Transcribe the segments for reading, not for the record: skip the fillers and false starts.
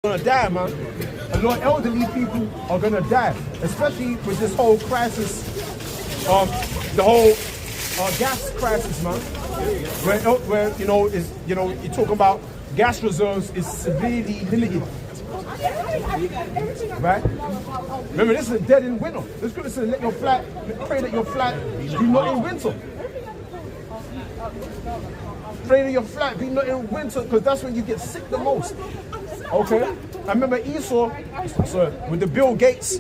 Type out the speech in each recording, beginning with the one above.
gonna die, man. A lot of elderly people are gonna die, especially with this whole crisis, the whole gas crisis, man. Where you're talking about gas reserves is severely limited. Right? Remember, this is dead in winter. This is let your flat, pray that your flat be not in winter. Pray that your flat be not in winter, because that's when you get sick the most. Okay? I remember Esau, with the Bill Gates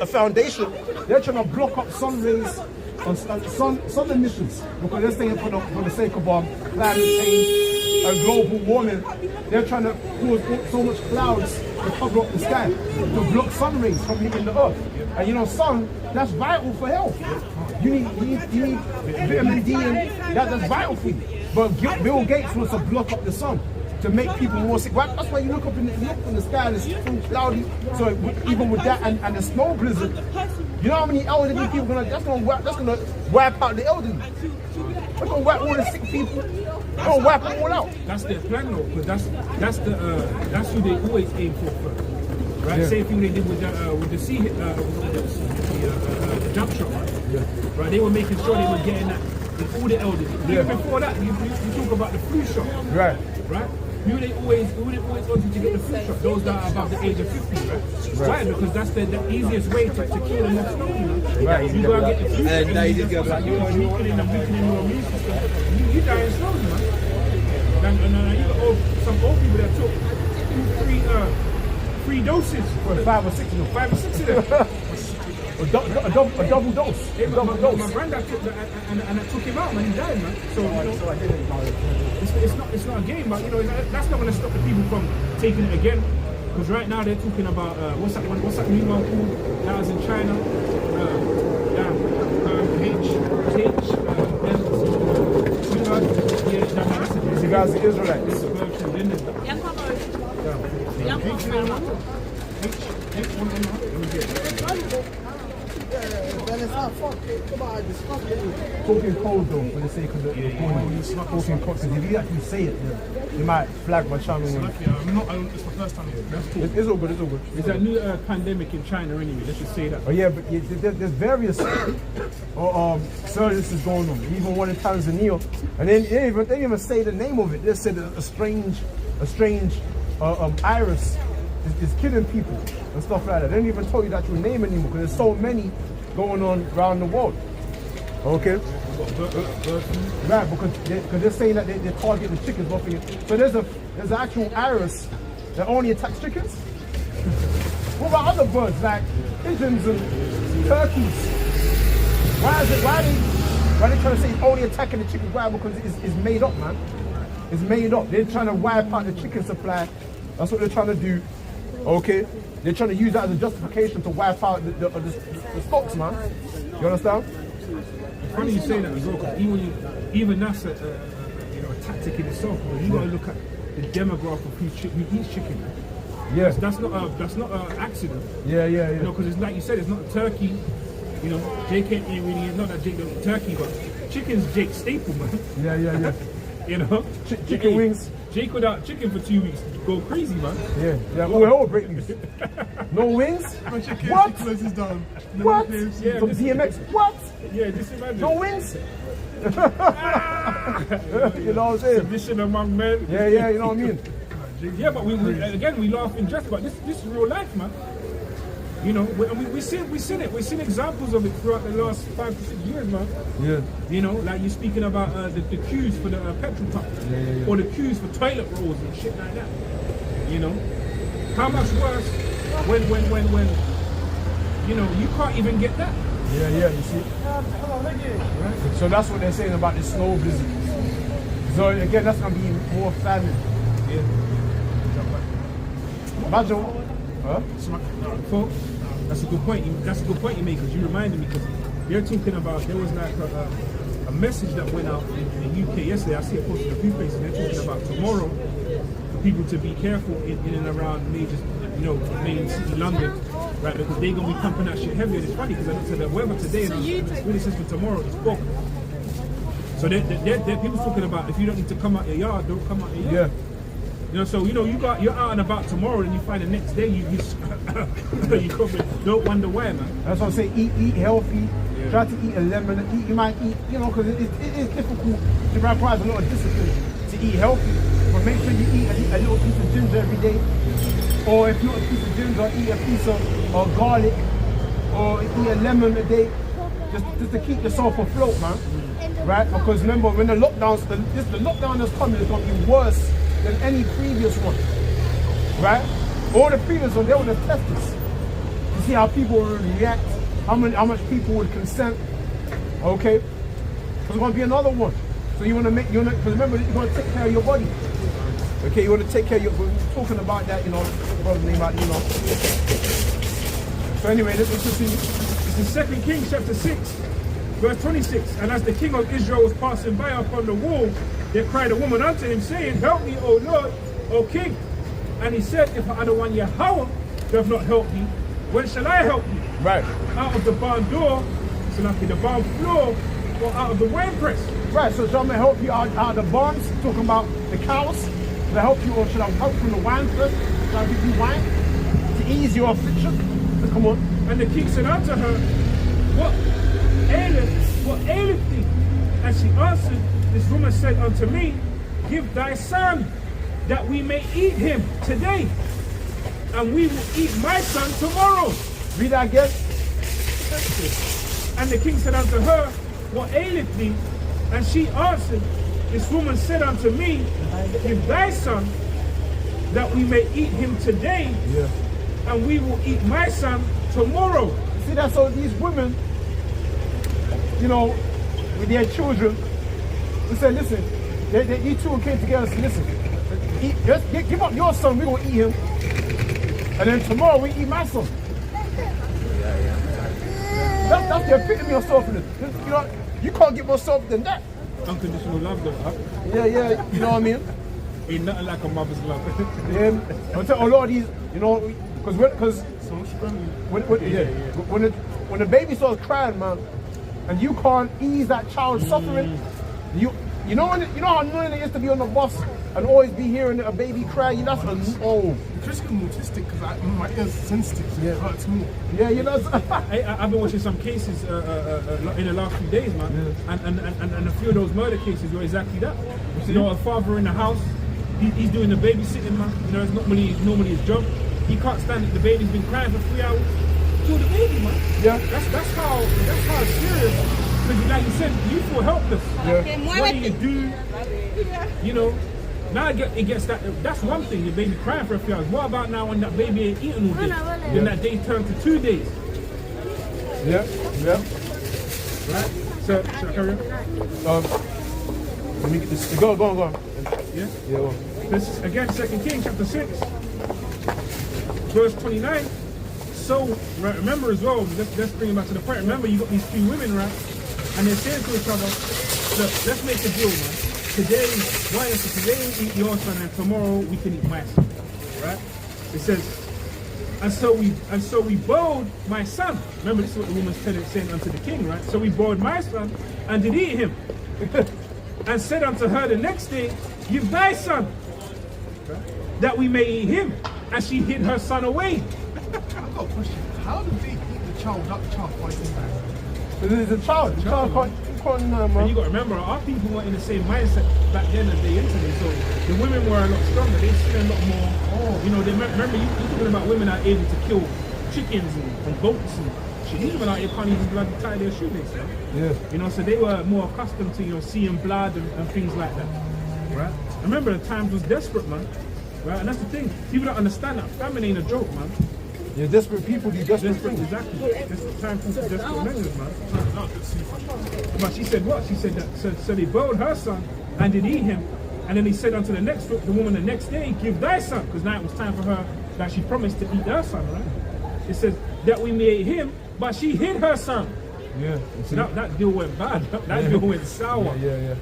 foundation, they're trying to block up sun rays on sun emissions, because they're saying for the sake of climate change and global warming, they're trying to cause so much clouds to cover up the sky to block sun rays from hitting the earth. And you know, sun, that's vital for health. You need vitamin D, and that's vital for you. But Bill Gates wants to block up the sun to make people more sick. That's why you look up in the sky and it's too cloudy. So even with that and the snow blizzard, you know how many elderly people that's gonna wipe out the elderly. They're gonna wipe all the sick people. They're gonna wipe them all out. That's their plan though, because that's who they always aim for first. Right? Yeah. Same thing they did with the jump shot, right? Yeah. Right? They were making sure they were getting that in all the elderly. Yeah. Even before that, you talk about the flu shot. Right. Right? Who they always want you to get the flu shot? Those that are above the age of 50, right? Why? Because that's the easiest way to kill them off slowly, man. Right. You go and get the flu shot, and now you just go like, you're weakening your immune system. You dying slowly, man. And you got some old people that took 3 doses. For 5 or 6 of them. 5 or 6 of them. A double dose. My granddad took that and it took him out, man. He died, man. So it's not a game, but you know that's not going to stop the people from taking it again. Because right now they're talking about what's that new one called that was in China? You guys are Israelites. Talking cold though, for the sake of the point. Talking cold, because if you actually say it, you might flag my channel. It's the first time. It's all good, it's all good. There's a new pandemic in China anyway, let's just say that. Oh yeah, but there's various services going on. Even one in Tanzania. And then they didn't even say the name of it. They said a strange virus is killing people and stuff like that. They didn't even tell you that your name anymore, because there's so many going on around the world. Okay? Right, because they're saying that they target the chickens. So there's an actual virus that only attacks chickens? What about other birds like pigeons and turkeys? Why are they trying to say it's only attacking the chickens? Why? Because it's made up, man. It's made up. They're trying to wipe out the chicken supply. That's what they're trying to do. Okay? They're trying to use that as a justification to wipe out the stocks, man. You understand? It's funny you say that as well, because even that's a tactic in itself. You got to look at the demographic of who eats chicken. Yeah. That's not an accident. Yeah. You know, because it's like you said, it's not a turkey. You know, Jake ain't really, not that Jake don't eat turkey, but chicken's Jake's staple, man. Yeah. You know? Chicken wings. Jake without chicken for 2 weeks, go crazy, man. Yeah. We're all break news. No wings? What? Closes down. What? Yeah, From DMX? What? Yeah, just imagine. No wings? You know what I'm saying? Tradition among men. Yeah, you know what I mean? Yeah, but we laugh and jest, but this is real life, man. You know, we've seen it. We've seen examples of it throughout the last 5 to 6 years, man. Yeah. You know, like you're speaking about the queues for the petrol pump, or the queues for toilet rolls and shit like that. You know, how much worse when you know you can't even get that. Yeah. You see. Right? So that's what they're saying about the snow blizzard. So again, that's gonna be more famine. Yeah. Imagine. Huh? Folks, that's a good point. That's a good point you make, because you reminded me, because they're talking about there was like a message that went out in the UK yesterday. I see it posted in a few places. They're talking about tomorrow for people to be careful in and around major, main city London, right? Because they're gonna be pumping that shit heavy. And it's funny because I looked at the weather today and it's really says for tomorrow it's fog. So they're people talking about if you don't need to come out your yard, don't come out your yard. You know, so you're out and about tomorrow, and you find the next day you cover. Don't wonder why, man. That's what I'm saying. Eat healthy. Yeah. Try to eat a lemon. You might eat, because it is difficult. It requires a lot of discipline to eat healthy. But make sure you eat a little piece of ginger every day. Or if not a piece of ginger, eat a piece of garlic. Or eat a lemon a day. Just to keep yourself afloat, man. Right? Because remember, when the lockdown that's coming is going to be worse than any previous one. Right? All the previous ones, they would have tested us to see how people would react, how much people would consent. Okay? There's going to be another one. So because remember, you want to take care of your body. Okay, you want to take care of we're talking about that, brother's name out, So anyway, let's continue. It's in 2 Kings chapter 6, verse 26. And as the king of Israel was passing by upon the wall, there cried a woman unto him, saying, Help me, O Lord, O king. And he said, If I one Yahweh doth not help me, when shall I help you? Right. Out of the barn door, so like the barn floor, or out of the winepress? Right, so shall I help you out of the barns, talking about the cows? Should I help you, or should I help from the winepress? Should I give you wine to ease your affliction? Come on. And the king said unto her, What aileth thee? And she answered, This woman said unto me, Give thy son, that we may eat him today, and we will eat my son tomorrow. Read that again. And the king said unto her, What aileth thee? And she answered, This woman said unto me, Give thy son, that we may eat him today, and we will eat my son tomorrow. See, that's all these women, with their children, they said, listen, these two came together and said, listen, give up your son, we're going to eat him. And then tomorrow we eat my son. That's the epitome of selflessness. You can't get more self than that. Unconditional love, though, huh? Yeah, you know what I mean? Ain't nothing like a mother's love. Yeah, I'll tell a lot of these, because when the baby starts crying, man, and you can't ease that child's suffering, you know how annoying it is to be on the bus and always be hearing a baby cry. That's Chris is autistic because my ears sensitive, so it hurts more. Yeah, I've been watching some cases in the last few days, man, and a few of those murder cases were exactly that. A father in the house, he's doing the babysitting, man. It's not normally his job. He can't stand it. The baby's been crying for 3 hours. Kill the baby, man. Yeah. That's how it's serious. Because like you said, you feel helpless. Yeah. What do you do? Now it gets that's one thing, the baby crying for a few hours. What about now when that baby ain't eating all day? Then that day turned to 2 days. Yeah. Right? So shall I carry on? Let me get this. Go on. Yeah? Yeah, go on. This is again 2 Kings chapter 6, verse 29. So right, remember as well, let's bring it back to the point. Remember, you got these two women, right? And they're saying to each other, look, let's make a deal, man. Today we eat your son, and tomorrow we can eat my son. Right? It says, and so we boiled my son. Remember, this is what the woman's saying unto the king, right? So we boiled my son and did eat him. And said unto her the next day, Give thy son, that we may eat him. And she hid her son away. I've got a question. How did they eat the child without the child fighting back? It's a child. The child can't man. And you got to remember, our people were in the same mindset back then as they into this. So the women were a lot stronger. They see a lot more. Remember, you're talking about women are able to kill chickens and goats and shit. These women out here can't even bloody tie their shoelaces. Yeah. So they were more accustomed to seeing blood and things like that. Right? Remember, the times was desperate, man. Right? And that's the thing. People don't understand that famine ain't a joke, man. Yeah, desperate people do desperate things. Exactly. It's time for desperate measures, man. But she said what? She said that so they boiled her son and did eat him. And then he said unto the woman the next day, Give thy son, because now it was time for her that she promised to eat her son, right? It says that we may eat him, but she hid her son. Yeah. That deal went bad. That deal went sour. Yeah.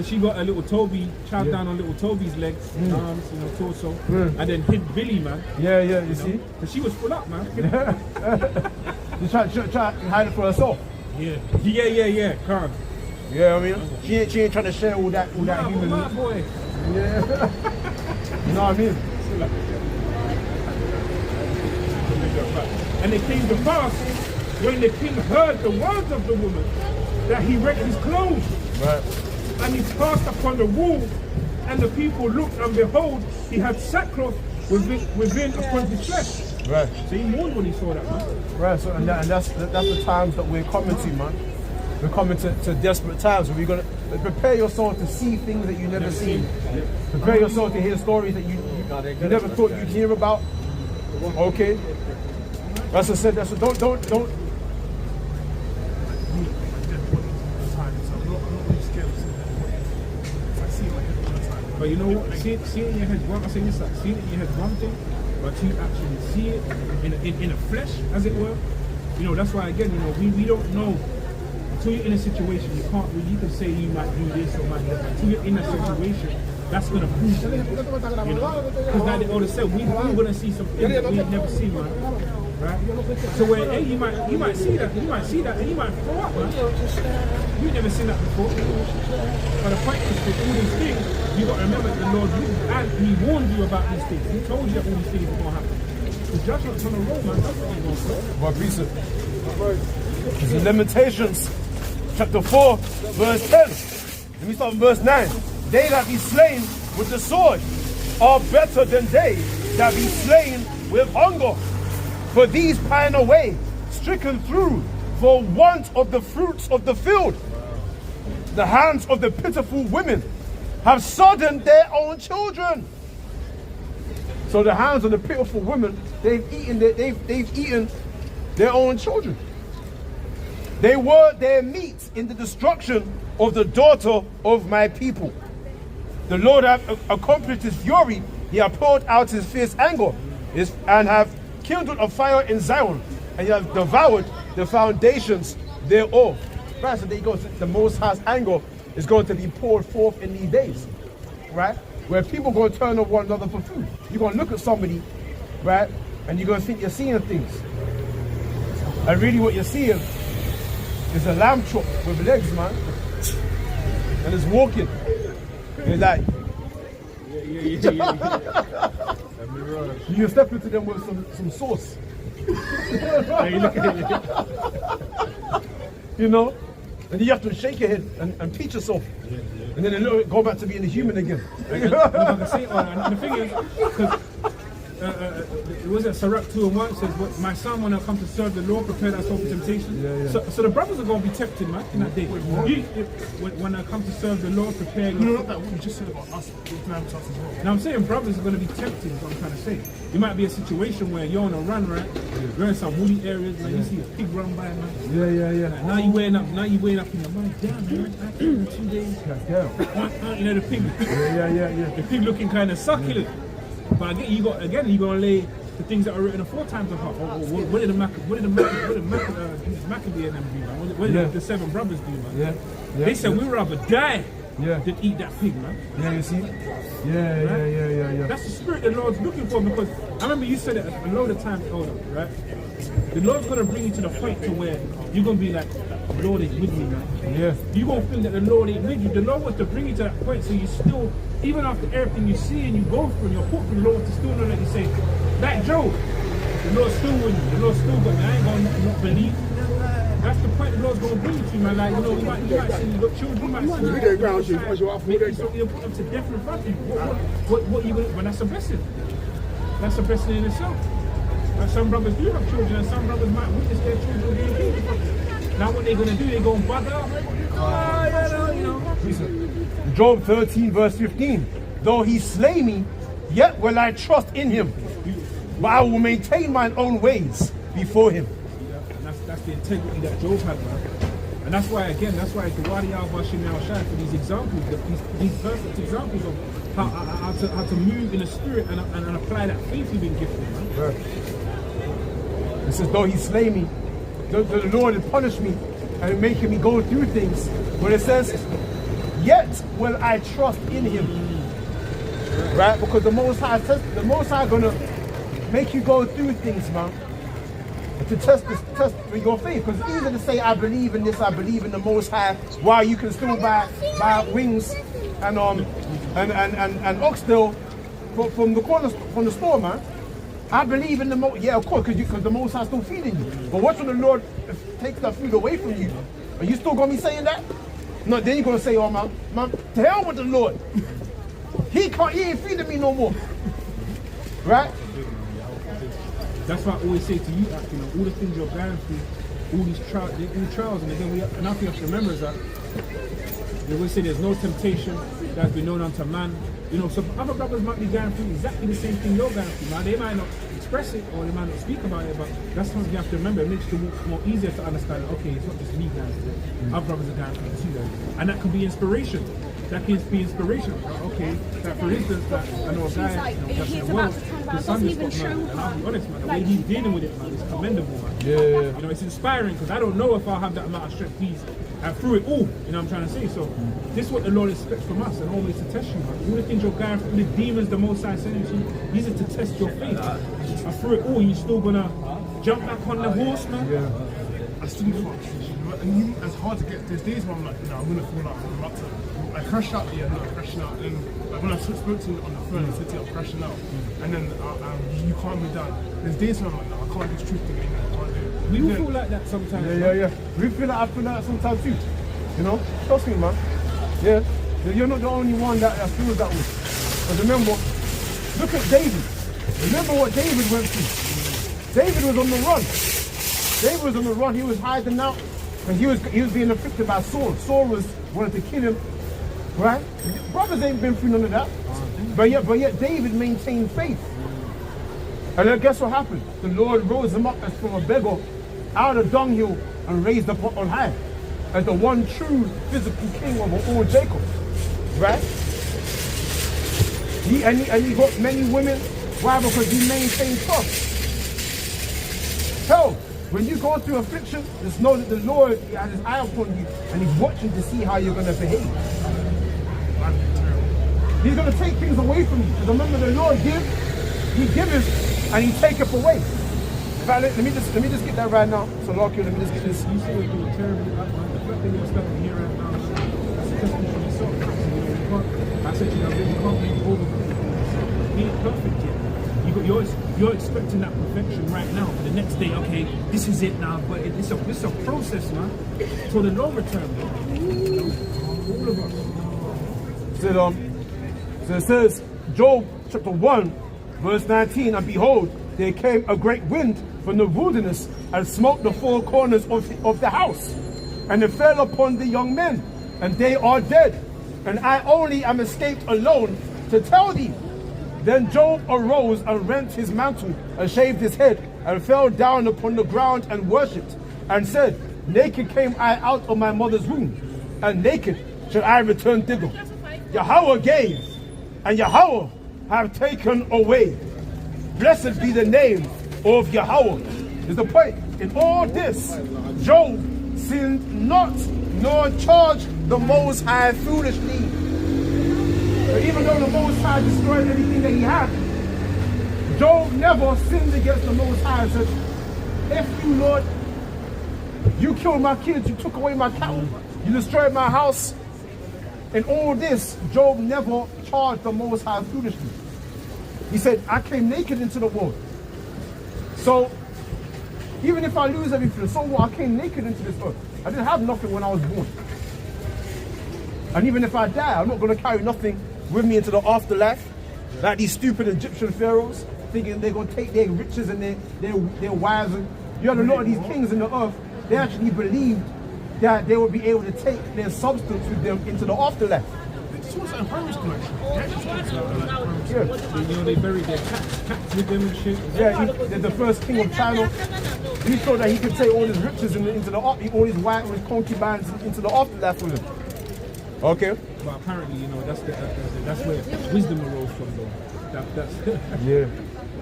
She got a little Toby, chopped down on little Toby's legs, arms, torso, and then hid Billy, man. Yeah, you see? Because she was full up, man. You try to hide it for herself. Yeah, can't. Yeah, I mean, she ain't trying to share all that human. My boy. Yeah. You know what I mean? And it came to pass when the king heard the words of the woman that he rent his clothes. Right. And he passed upon the wall, and the people looked, and behold, he had sackcloth within upon his flesh. Right. So he mourned when he saw that, man. Right. So and that's the times that we're coming to, man. We're coming to desperate times where we're gonna prepare yourself to see things that you never seen. Prepare yourself to hear stories that you never thought you'd hear about. Okay. That's what I said. That's what, don't. I'm not really scared of seeing that. I see it like all the time. But you know what? See it in your head. What I'm saying is that seeing it in your head is one thing, but to actually see it in a flesh, as it were. You know, that's why again, you know, we don't know until you're in a situation. You can't really. You can say you might do this or might do that. Until you're in a situation, that's gonna prove something. You know, because like they always said, we're gonna see some things that we've never seen, man. Right? So where hey, you might see that, and you might throw up, man. You've never seen that before. But the point is that all these things, you got to remember that the Lord, and He warned you about these things. He told you that all these things are going to happen. The judgment's on the road, man. That's what He's going to say. Well, precept. It's in Lamentations, chapter 4, verse 10. Let me start from verse 9. They that be slain with the sword are better than they that be slain with hunger. For these pine away, stricken through, for want of the fruits of the field. The hands of the pitiful women have sodden their own children. So the hands of the pitiful women, they've eaten their own children. They were their meat in the destruction of the daughter of my people. The Lord hath accomplished his fury. He hath poured out his fierce anger, and have kindled a fire in Zion, and he has devoured the foundations thereof. Right, so there you go. The Most High's anger is going to be poured forth in these days, right? Where people are going to turn on one another for food. You're going to look at somebody, right, and you're going to think you're seeing things. And really what you're seeing is a lamb chop with legs, man. And it's walking. And it's like, you can step into them with some sauce. You know? And you have to shake your head and teach yourself. And then go back to being a human again. The thing is, because it was at Sirach 2:1 says, my son, when I come to serve the Lord, prepare thyself for temptation. So the brothers are going to be tempted, man, in that day. When I come to serve the Lord, prepare. No, not that. What you just said about us, it applies to us as well. Now I'm saying brothers are going to be tempted, is what I'm trying to say. You might be a situation where you're on a run, right? You're in some woody areas, like you see a pig run by, man. Yeah. Like, now you weighing up in the money. Damn, man, after 2 days. You know, the pig. The pig looking kind of succulent. But again, you're gonna lay the things that are written 4 times apart. What did Maccabee and them do, man? What did the 7 brothers do, man? They said we'd rather die than eat that pig, man. Yeah, you see? Yeah. That's the spirit the Lord's looking for, because I remember you said it a load of times, right? The Lord's gonna bring you to the point to where you're gonna be like, the Lord is with me, man. Yeah. You're gonna think that the Lord ain't with you. The Lord wants to bring you to that point so you still, even after everything you see and you go through and you're put through, the Lord to still know that you say, like Job, the Lord's still with you. The Lord's still got me. I ain't gonna not believe. That's the point the Lord's gonna bring you to, man. Like, you know, you might see you got children, you might see you put them to death in front of you. What you gonna, but that's a blessing. That's a blessing in itself. Like, some brothers do have children, and some brothers might witness their children being killed in front of them. Now what they're gonna do, they're gonna bug out. You know. Job 13 verse 15. Though he slay me, yet will I trust in him. But I will maintain mine own ways before him. And that's the integrity that Job had, man. And that's why the Wadi al-Bashir now shine for these examples, these perfect examples of how to move in the spirit and apply that faith you've been gifted, man. Right. It says, though he slay me, the Lord has punished me and making me go through things. But it says, yet will I trust in him. Right? Because the Most High gonna make you go through things, man. To test your faith. Because it's easy to say, I believe in this, I believe in the Most High, while you can still buy wings and oxtail from the corner, from the store, man. I believe in the yeah, of course, because the Most High still feeding you. But what when the Lord takes that food away from you? Are you still gonna be saying that? No, then you're gonna say, oh man, to hell with the Lord. He ain't feeding me no more. Right? That's why I always say to you, all the things you're going through, all these trials, and again, another thing you have to remember is that they always say there's no temptation that has been known unto man. So other brothers might be going through exactly the same thing you're going through. Now, they might not express it or they might not speak about it, but that's something you have to remember. It makes it more easier to understand, okay, it's not just me going through it. Other brothers are going through it too. And that can be inspiration. That can be inspiration. Okay, that for instance, that I know a guy, that's in the world, his son just got murdered. And I'll be honest, man, the way he's dealing with it, man, is commendable, man. Yeah. It's inspiring because I don't know if I'll have that amount of strength and through it all, what I'm trying to say. So this is what the Lord expects from us, and always to test you, man. All the things you're going through, the demons, the Most High sending to you, these are to test your faith. And through it all, you're still gonna jump back on the horse, man. Yeah. I still can't. And it's hard to get. There's days where I'm like, I'm gonna fall out. I'm about to. I crash out. Yeah, no, I'm crashing out. And like when I spoke to him on the phone, he said, I'm crashing out. And then you calm me down. There's days where I'm like, no, I can't do this truth thing anymore. I can't do it. We all feel like that sometimes. Yeah. I feel like that sometimes too. Trust me, man. Yeah. You're not the only one that feels that way. But remember, look at David. Remember what David went through. David was on the run. He was hiding out. And he was being afflicted by Saul. Saul wanted to kill him. Right? Brothers ain't been through none of that. But yet David maintained faith. And then guess what happened? The Lord rose him up as from a beggar out of the dunghill and raised up on high as the one true physical king of all Jacob. Right? He got many women. Why? Because he maintained trust. So, when you go through affliction, just know that the Lord has his eye upon you and he's watching to see how you're going to behave. He's going to take things away from you. Because remember, the Lord gives, he gives, and he taketh away. In fact, let me just get that right now. So, Lord, let me just get this. You say you're doing terribly. The fact that you're stuck in here right now, that's a testament for yourself. I said, you can't make over. He ain't perfect yet. You're expecting that perfection right now. For the next day, okay, this is it now. But it's a process, man. For the longer term, all of us. So it says, Job chapter 1, verse 19, and behold, there came a great wind from the wilderness and smote the four corners of the house. And it fell upon the young men, and they are dead. And I only am escaped alone to tell thee. Then Job arose and rent his mantle and shaved his head and fell down upon the ground and worshipped and said, naked came I out of my mother's womb, and naked shall I return thither. Yahweh gave, and Yahweh have taken away. Blessed be the name of Yahweh. Is the point. In all this, Job sinned not, nor charged the Most High foolishly. But even though the Most High destroyed everything that he had, Job never sinned against the Most High and said, F you, Lord, you killed my kids, you took away my cattle, you destroyed my house. In all this, Job never charged the Most High foolishly. He said, I came naked into the world. So, even if I lose everything, so what? I came naked into this earth. I didn't have nothing when I was born. And even if I die, I'm not going to carry nothing with me into the afterlife. Like these stupid Egyptian pharaohs, thinking they're going to take their riches and their wives. And you had a lot of these kings in the earth, they actually believed that they would be able to take their substance with them into the afterlife. It's also in primary school, actually. They buried their cats with them and shit. Yeah, they're the first king of China. He thought that he could take all his riches into all his wives and his concubines into the afterlife with him. Okay. But apparently, that's where wisdom arose from, though. That's yeah.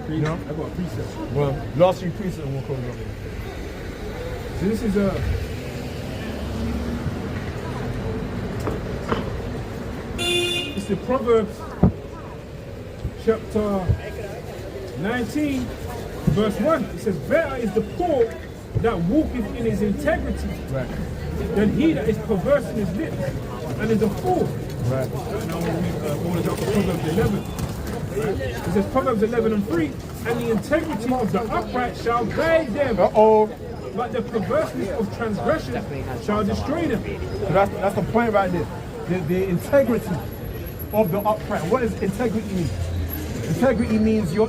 Crazy. I got a precept. Well, last few precepts will come up. So this is it's the Proverbs chapter 19, verse 1. It says, better is the poor that walketh in his integrity, right, than he that is perverse in his lips and is a fool. Right. Now I want to read Proverbs 11. It says Proverbs 11:3, and the integrity of the upright shall guide them. But the perverseness of transgression shall destroy them. So that's the point right there. The integrity of the upright. What does integrity mean? Integrity means you're